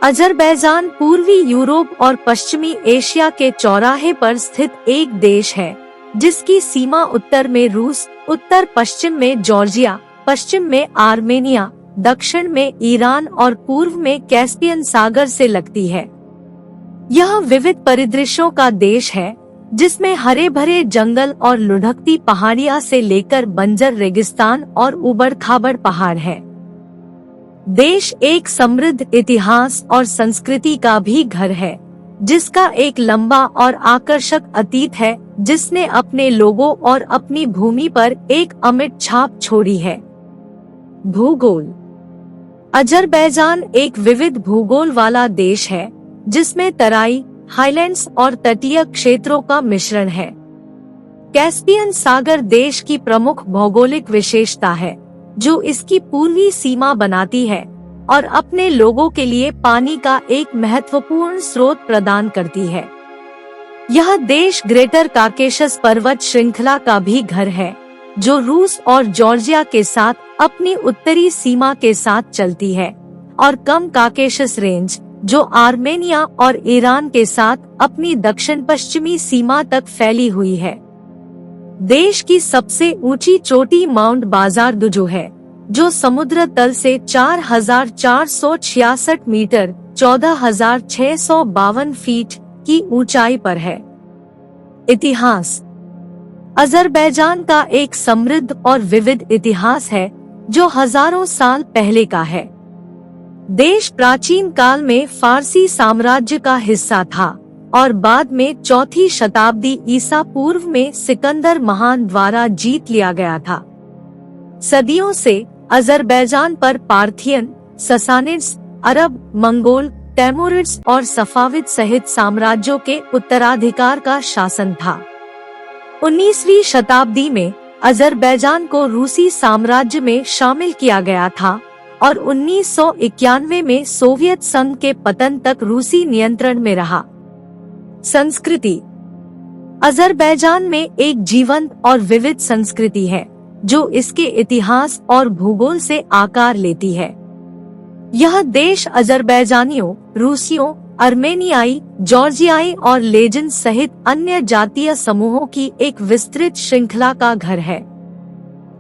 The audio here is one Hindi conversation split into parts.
अजरबैजान पूर्वी यूरोप और पश्चिमी एशिया के चौराहे पर स्थित एक देश है, जिसकी सीमा उत्तर में रूस, उत्तर पश्चिम में जॉर्जिया, पश्चिम में आर्मेनिया, दक्षिण में ईरान और पूर्व में कैस्पियन सागर से लगती है। यह विविध परिदृश्यों का देश है, जिसमें हरे भरे जंगल और लुढ़कती पहाड़ियां से लेकर बंजर रेगिस्तान और उबड़-खाबड़ पहाड़ है। देश एक समृद्ध इतिहास और संस्कृति का भी घर है, जिसका एक लंबा और आकर्षक अतीत है, जिसने अपने लोगों और अपनी भूमि पर एक अमिट छाप छोड़ी है। भूगोल। अजरबैजान एक विविध भूगोल वाला देश है, जिसमें तराई, हाईलैंड्स और तटीय क्षेत्रों का मिश्रण है। कैस्पियन सागर देश की प्रमुख भौगोलिक विशेषता है, जो इसकी पूर्वी सीमा बनाती है और अपने लोगों के लिए पानी का एक महत्वपूर्ण स्रोत प्रदान करती है। यह देश ग्रेटर काकेशस पर्वत श्रृंखला का भी घर है, जो रूस और जॉर्जिया के साथ अपनी उत्तरी सीमा के साथ चलती है, और कम काकेशस रेंज, जो आर्मेनिया और ईरान के साथ अपनी दक्षिण पश्चिमी सीमा तक फैली हुई है। देश की सबसे ऊंची चोटी माउंट बाजारदुजो है, जो समुद्र तल से 4,466 मीटर 14,652 फीट की ऊंचाई पर है। इतिहास। अजरबैजान का एक समृद्ध और विविध इतिहास है, जो हजारों साल पहले का है। देश प्राचीन काल में फारसी साम्राज्य का हिस्सा था और बाद में 4वीं शताब्दी ईसा पूर्व में सिकंदर महान द्वारा जीत लिया गया था। सदियों से अजरबैजान पर पार्थियन, ससानिड्स, अरब, मंगोल, तैमूरिड्स और सफाविद सहित साम्राज्यों के उत्तराधिकार का शासन था। 19वीं शताब्दी में अजरबैजान को रूसी साम्राज्य में शामिल किया गया था और 1991 में सोवियत संघ के पतन तक रूसी नियंत्रण में रहा। संस्कृति। अजरबैजान में एक जीवंत और विविध संस्कृति है, जो इसके इतिहास और भूगोल से आकार लेती है। यह देश अजरबैजानियों, रूसियों, अर्मेनियाई, जॉर्जियाई और लेजन सहित अन्य जातीय समूहों की एक विस्तृत श्रृंखला का घर है।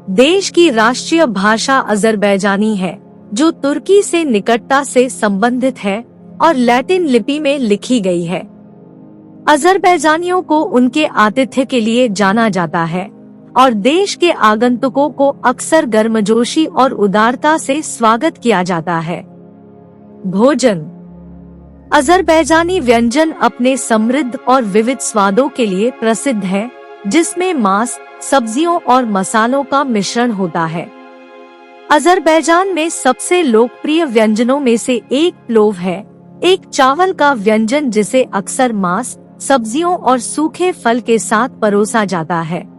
देश की राष्ट्रीय भाषा अजरबैजानी है, जो तुर्की से निकटता से संबंधित है और लैटिन लिपि में लिखी गई है। अजरबैजानियों को उनके आतिथ्य के लिए जाना जाता है और देश के आगंतुकों को अक्सर गर्मजोशी और उदारता से स्वागत किया जाता है। भोजन। अजरबैजानी व्यंजन अपने समृद्ध और विविध स्वादों के लिए प्रसिद्ध है, जिसमें मांस, सब्जियों और मसालों का मिश्रण होता है। अजरबैजान में सबसे लोकप्रिय व्यंजनों में से एक प्लोव है, एक चावल का व्यंजन जिसे अक्सर मांस, सब्जियों और सूखे फल के साथ परोसा जाता है।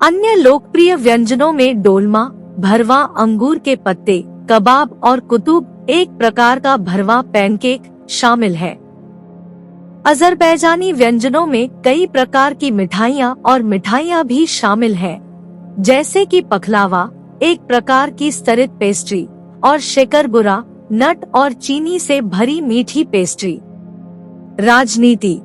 अन्य लोकप्रिय व्यंजनों में डोलमा, भरवा अंगूर के पत्ते, कबाब और कुतुब, एक प्रकार का भरवा पैनकेक शामिल है। अजरबैजानी व्यंजनों में कई प्रकार की मिठाइयाँ और मिठाइयाँ भी शामिल हैं, जैसे कि पखलावा, एक प्रकार की स्तरित पेस्ट्री, और शेकरबुरा, नट और चीनी से भरी मीठी पेस्ट्री। राजनीति।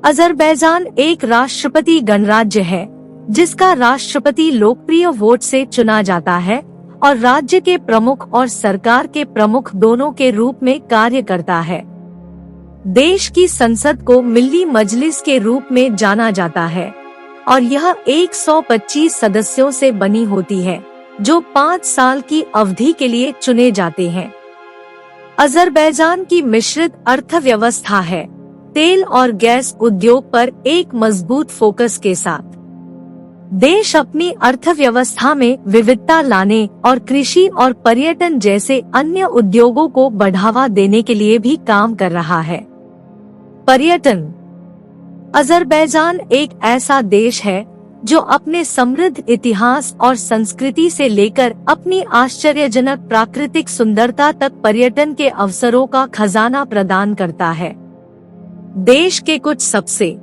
अजरबैजान एक राष्ट्रपति गणराज्य है, जिसका राष्ट्रपति लोकप्रिय वोट से चुना जाता है और राज्य के प्रमुख और सरकार के प्रमुख दोनों के रूप में कार्य करता है। देश की संसद को मिल्ली मजलिस के रूप में जाना जाता है और यह 125 सदस्यों से बनी होती है, जो 5 साल की अवधि के लिए चुने जाते हैं। अजरबैजान की मिश्रित अर्थव्यवस्था है, तेल और गैस उद्योग पर एक मजबूत फोकस के साथ। देश अपनी अर्थव्यवस्था में विविधता लाने और कृषि और पर्यटन जैसे अन्य उद्योगों को बढ़ावा देने के लिए भी काम कर रहा है। पर्यटन। अजरबैजान एक ऐसा देश है जो अपने समृद्ध इतिहास और संस्कृति से लेकर अपनी आश्चर्यजनक प्राकृतिक सुंदरता तक पर्यटन के अवसरों का खजाना प्रदान करता है। देश के कुछ सबसे